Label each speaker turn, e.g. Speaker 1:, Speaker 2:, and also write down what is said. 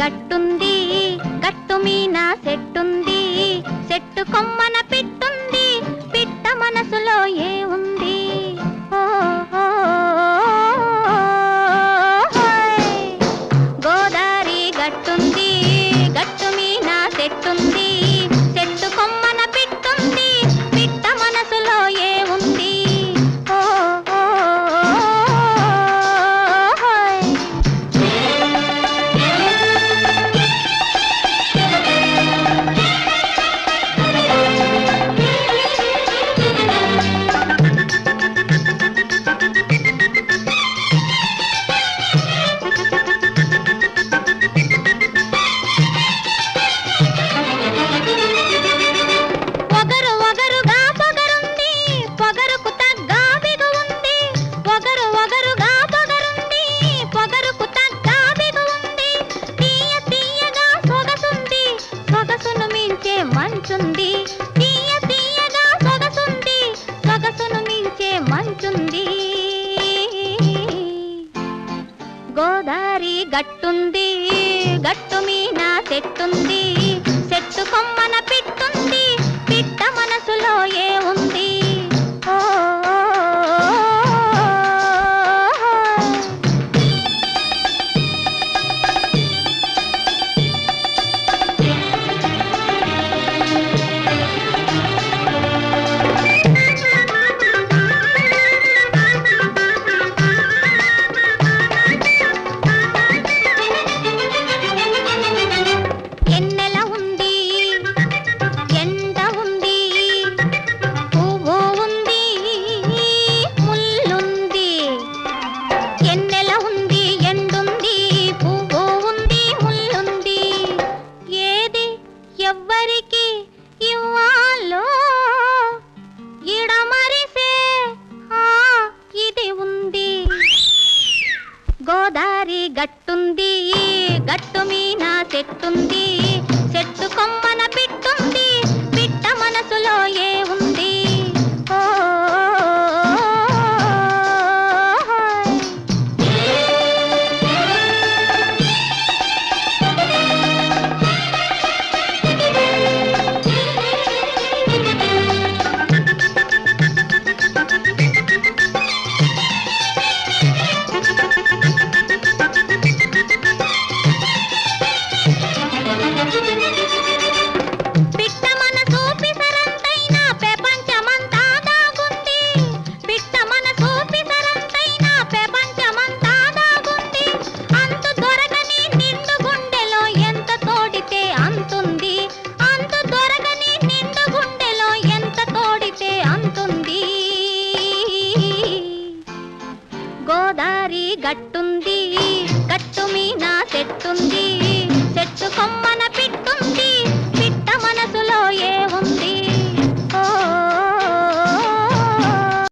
Speaker 1: గట్టుంది, గట్టు మీన చెట్టుంది, చెట్టు కొమ్మన పిట్టుంది, పిట్ట మనసులో ఏ ఉంది? గోదారి గట్టుంది, గట్టు మీన చెట్టుంది, చెట్టు కొమ్మన పిట్టుంది, పిట్ట మనసులో ఏ ఉంది? మంచుంది తీయ తీయగా సొగసుంది, సొగసును మించే మంచుంది. గోదారి గట్టుంది, గట్టు మీన చెట్టుంది, చెట్టు కొమ్మన పిట్టుంది, పిట్ట మనసులో ఏ ఉంది? ఎవ్వరికి ఇవ్వాలో ఇడమరిసే ఇది ఉంది. గోదారి గట్టుంది, గట్టు మీన చెట్టుంది, చెట్టు కొమ్మన పిట్టుంది, పిట్ట మనసులో ఏ ఉంది? గోదారి గట్టు